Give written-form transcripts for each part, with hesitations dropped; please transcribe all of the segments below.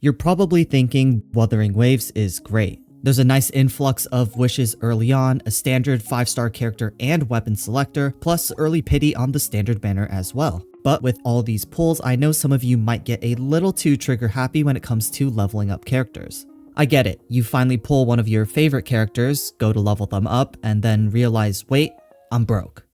You're probably thinking Wuthering Waves is great. There's a nice influx of wishes early on, a standard 5-star character and weapon selector, plus early pity on the standard banner as well. But with all these pulls, I know some of you might get a little too trigger happy when it comes to leveling up characters. I get it, you finally pull one of your favorite characters, go to level them up, and then realize, wait, I'm broke.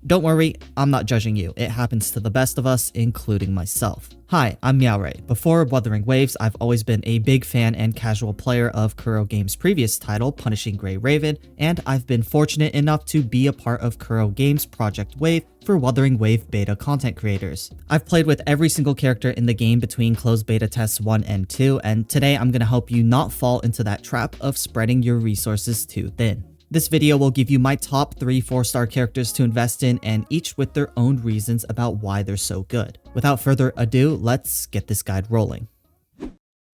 Don't worry, I'm not judging you. It happens to the best of us, including myself. Hi, I'm Miaorei. Before Wuthering Waves, I've always been a big fan and casual player of Kuro Games' previous title, Punishing Gray Raven, and I've been fortunate enough to be a part of Kuro Games' Project Wave for Wuthering Wave beta content creators. I've played with every single character in the game between closed beta tests 1 and 2, and today I'm going to help you not fall into that trap of spreading your resources too thin. This video will give you my top 3 4-star characters to invest in, and each with their own reasons about why they're so good. Without further ado, let's get this guide rolling.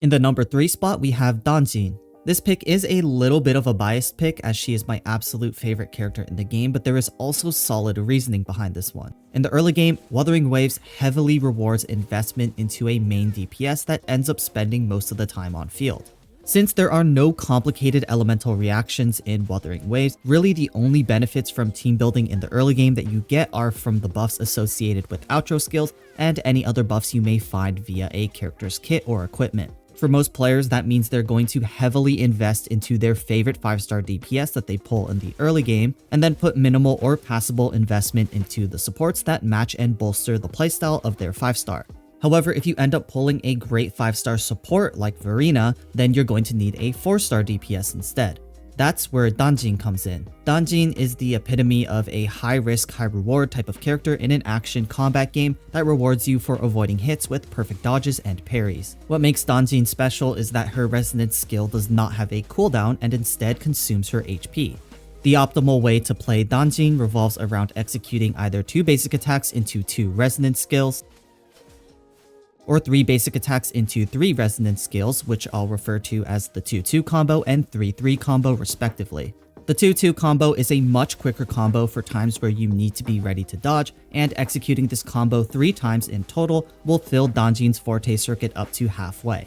In the number 3 spot, we have Danjin. This pick is a little bit of a biased pick as she is my absolute favorite character in the game, but there is also solid reasoning behind this one. In the early game, Wuthering Waves heavily rewards investment into a main DPS that ends up spending most of the time on field. Since there are no complicated elemental reactions in Wuthering Waves, really the only benefits from team building in the early game that you get are from the buffs associated with outro skills and any other buffs you may find via a character's kit or equipment. For most players, that means they're going to heavily invest into their favorite 5-star DPS that they pull in the early game, and then put minimal or passable investment into the supports that match and bolster the playstyle of their 5-star. However, if you end up pulling a great 5-star support like Verina, then you're going to need a 4-star DPS instead. That's where Danjin comes in. Danjin is the epitome of a high-risk, high-reward type of character in an action combat game that rewards you for avoiding hits with perfect dodges and parries. What makes Danjin special is that her resonance skill does not have a cooldown and instead consumes her HP. The optimal way to play Danjin revolves around executing either 2 basic attacks into 2 resonance skills, or 3 basic attacks into 3 resonance skills, which I'll refer to as the 2-2 combo and 3-3 combo respectively. The 2-2 combo is a much quicker combo for times where you need to be ready to dodge, and executing this combo 3 times in total will fill Danjin's forte circuit up to halfway.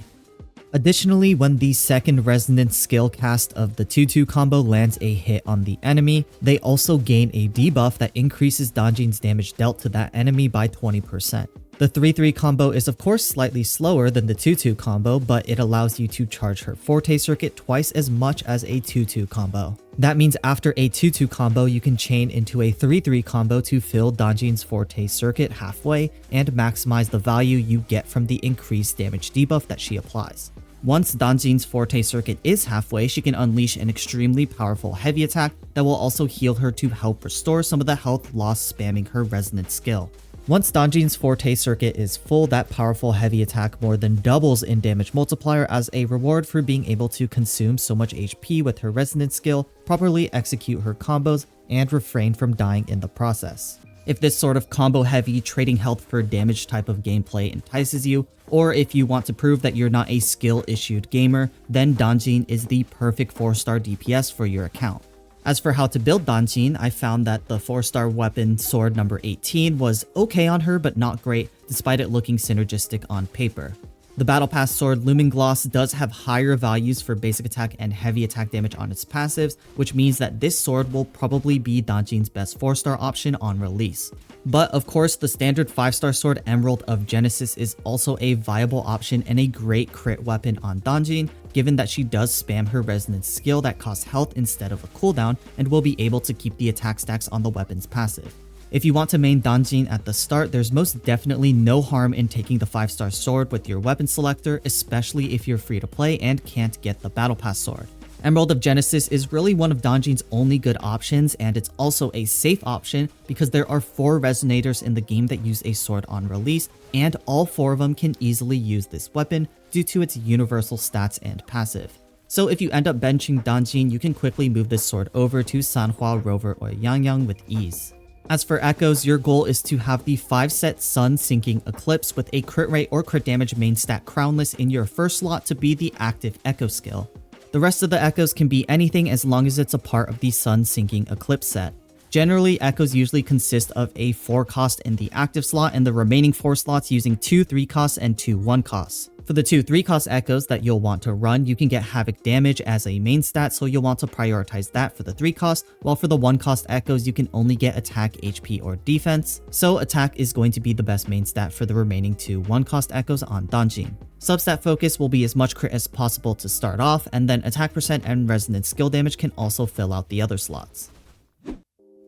Additionally, when the second resonance skill cast of the 2-2 combo lands a hit on the enemy, they also gain a debuff that increases Danjin's damage dealt to that enemy by 20%. The 3-3 combo is of course slightly slower than the 2-2 combo, but it allows you to charge her forte circuit twice as much as a 2-2 combo. That means after a 2-2 combo, you can chain into a 3-3 combo to fill Danjin's forte circuit halfway and maximize the value you get from the increased damage debuff that she applies. Once Danjin's forte circuit is halfway, she can unleash an extremely powerful heavy attack that will also heal her to help restore some of the health lost spamming her resonance skill. Once Danjin's forte circuit is full, that powerful heavy attack more than doubles in damage multiplier as a reward for being able to consume so much HP with her resonance skill, properly execute her combos, and refrain from dying in the process. If this sort of combo heavy trading health for damage type of gameplay entices you, or if you want to prove that you're not a skill issued gamer, then Danjin is the perfect 4-star DPS for your account. As for how to build Danjin, I found that the 4-star weapon sword number 18 was okay on her but not great despite it looking synergistic on paper. The Battle Pass sword Lumen Gloss does have higher values for basic attack and heavy attack damage on its passives, which means that this sword will probably be Danjin's best 4-star option on release. But of course, the standard 5-star sword Emerald of Genesis is also a viable option and a great crit weapon on Danjin, given that she does spam her resonance skill that costs health instead of a cooldown and will be able to keep the attack stacks on the weapon's passive. If you want to main Danjin at the start, there's most definitely no harm in taking the 5-star sword with your weapon selector, especially if you're free to play and can't get the Battle Pass sword. Emerald of Genesis is really one of Danjin's only good options, and it's also a safe option because there are 4 resonators in the game that use a sword on release, and all 4 of them can easily use this weapon due to its universal stats and passive. So if you end up benching Danjin, you can quickly move this sword over to Sanhua, Rover, or Yangyang with ease. As for echoes, your goal is to have the 5-set Sun Sinking Eclipse with a crit rate or crit damage main stat crownless in your first slot to be the active echo skill. The rest of the echoes can be anything as long as it's a part of the Sun Sinking Eclipse set. Generally, echoes usually consist of a 4 cost in the active slot and the remaining 4 slots using 2 3 costs and 2 1 costs. For the 2 3 cost echoes that you'll want to run, you can get Havoc damage as a main stat, so you'll want to prioritize that for the 3 cost, while for the 1 cost echoes you can only get attack, HP, or defense, so attack is going to be the best main stat for the remaining 2 1 cost echoes on Danjin. Substat focus will be as much crit as possible to start off, and then attack percent and resonance skill damage can also fill out the other slots.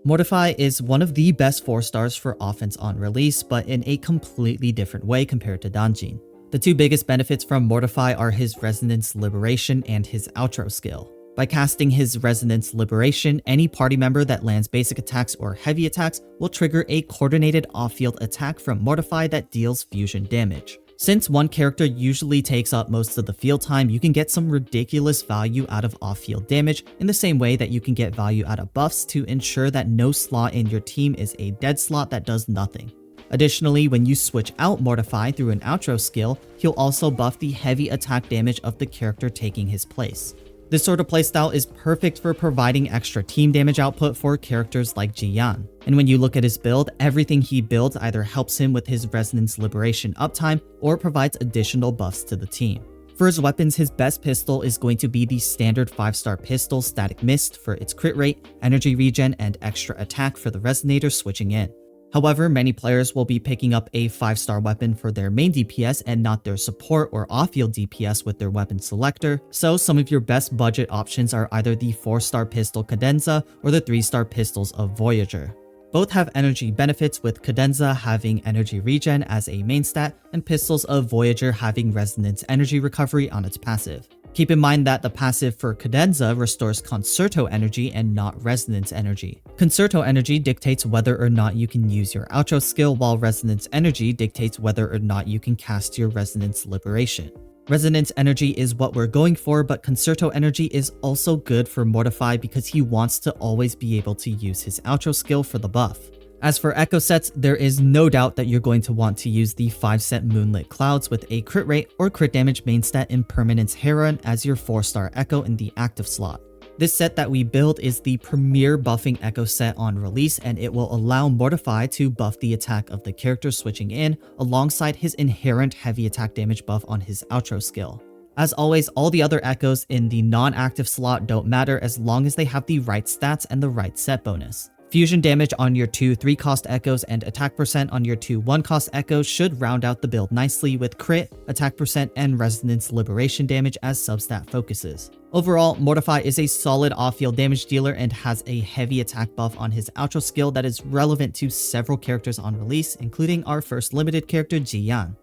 Mortify is one of the best 4 stars for offense on release, but in a completely different way compared to Danjin. The 2 biggest benefits from Mortify are his Resonance Liberation and his outro skill. By casting his Resonance Liberation, any party member that lands basic attacks or heavy attacks will trigger a coordinated off-field attack from Mortify that deals fusion damage. Since one character usually takes up most of the field time, you can get some ridiculous value out of off-field damage in the same way that you can get value out of buffs to ensure that no slot in your team is a dead slot that does nothing. Additionally, when you switch out Mortify through an outro skill, he'll also buff the heavy attack damage of the character taking his place. This sort of playstyle is perfect for providing extra team damage output for characters like Ji Yan. And when you look at his build, everything he builds either helps him with his Resonance Liberation uptime or provides additional buffs to the team. For his weapons, his best pistol is going to be the standard 5-star pistol Static Mist for its crit rate, energy regen, and extra attack for the resonator switching in. However, many players will be picking up a 5-star weapon for their main DPS and not their support or off-field DPS with their weapon selector, so some of your best budget options are either the 4-star pistol Cadenza or the 3-star pistols of Voyager. Both have energy benefits, with Cadenza having energy regen as a main stat and pistols of Voyager having resonance energy recovery on its passive. Keep in mind that the passive for Cadenza restores Concerto energy and not resonance energy. Concerto energy dictates whether or not you can use your outro skill, while resonance energy dictates whether or not you can cast your Resonance Liberation. Resonance energy is what we're going for, but Concerto energy is also good for Mortify because he wants to always be able to use his outro skill for the buff. As for echo sets, there is no doubt that you're going to want to use the 5-set Moonlit Clouds with a crit rate or crit damage main stat Impermanence Heron as your 4-star echo in the active slot. This set that we build is the premier buffing echo set on release, and it will allow Mortify to buff the attack of the character switching in alongside his inherent heavy attack damage buff on his outro skill. As always, all the other echoes in the non-active slot don't matter as long as they have the right stats and the right set bonus. Fusion damage on your 2 3-cost echoes and attack percent on your 2 1-cost echoes should round out the build nicely, with crit, attack percent, and resonance liberation damage as substat focuses. Overall, Mortify is a solid off-field damage dealer and has a heavy attack buff on his outro skill that is relevant to several characters on release, including our first limited character, Ji Yan.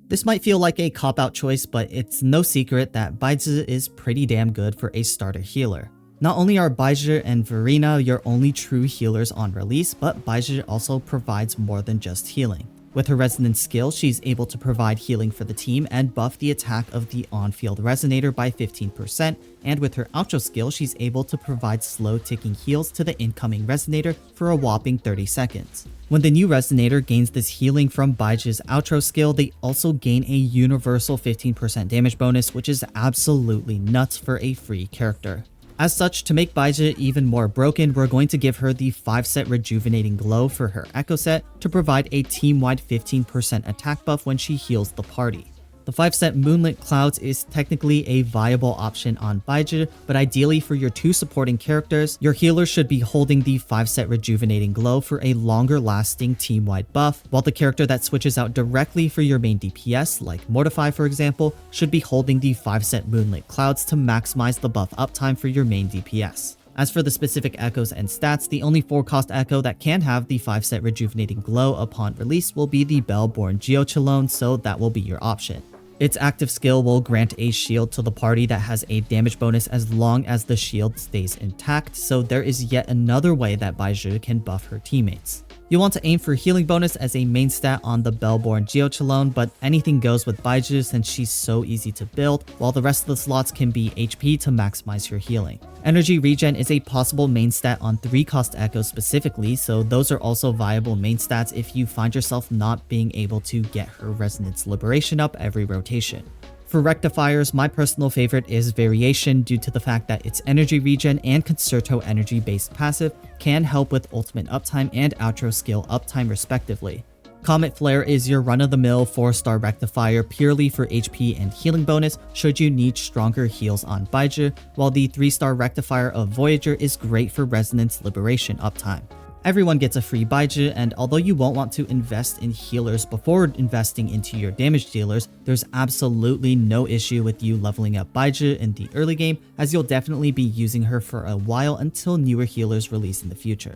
This might feel like a cop-out choice, but it's no secret that Baizhi is pretty damn good for a starter healer. Not only are Baizhi and Verena your only true healers on release, but Baizhi also provides more than just healing. With her resonance skill, she's able to provide healing for the team and buff the attack of the on-field resonator by 15%, and with her outro skill, she's able to provide slow ticking heals to the incoming resonator for a whopping 30 seconds. When the new resonator gains this healing from Baizhi's outro skill, they also gain a universal 15% damage bonus, which is absolutely nuts for a free character. As such, to make Baizhi even more broken, we're going to give her the 5-set Rejuvenating Glow for her Echo set to provide a team-wide 15% attack buff when she heals the party. The 5-set Moonlit Clouds is technically a viable option on Baizhi, but ideally for your 2 supporting characters, your healer should be holding the 5-set Rejuvenating Glow for a longer lasting team-wide buff, while the character that switches out directly for your main DPS, like Mortify for example, should be holding the 5-set Moonlit Clouds to maximize the buff uptime for your main DPS. As for the specific echoes and stats, the only 4-cost echo that can have the 5-set Rejuvenating Glow upon release will be the Bellborn Geochalone, so that will be your option. Its active skill will grant a shield to the party that has a damage bonus as long as the shield stays intact, so there is yet another way that Baizhi can buff her teammates. You'll want to aim for healing bonus as a main stat on the Bellborn Geochalone, but anything goes with Baizhi since she's so easy to build, while the rest of the slots can be HP to maximize your healing. Energy regen is a possible main stat on 3-cost echoes specifically, so those are also viable main stats if you find yourself not being able to get her resonance liberation up every rotation. For rectifiers, my personal favorite is Variation due to the fact that its energy regen and Concerto energy based passive can help with ultimate uptime and outro skill uptime respectively. Comet Flare is your run-of-the-mill 4-star rectifier purely for HP and healing bonus should you need stronger heals on Baizhi, while the 3-star rectifier of Voyager is great for Resonance Liberation uptime. Everyone gets a free Baizhi, and although you won't want to invest in healers before investing into your damage dealers, there's absolutely no issue with you leveling up Baizhi in the early game, as you'll definitely be using her for a while until newer healers release in the future.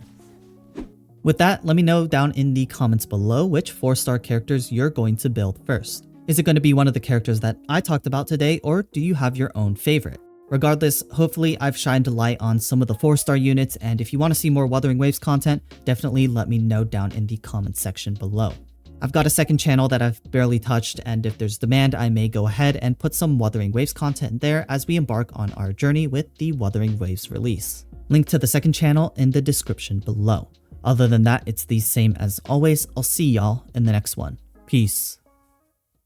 With that, let me know down in the comments below which 4-star characters you're going to build first. Is it going to be one of the characters that I talked about today, or do you have your own favorite? Regardless, hopefully I've shined a light on some of the 4-star units, and if you want to see more Wuthering Waves content, definitely let me know down in the comments section below. I've got a second channel that I've barely touched, and if there's demand, I may go ahead and put some Wuthering Waves content there as we embark on our journey with the Wuthering Waves release. Link to the second channel in the description below. Other than that, it's the same as always. I'll see y'all in the next one. Peace.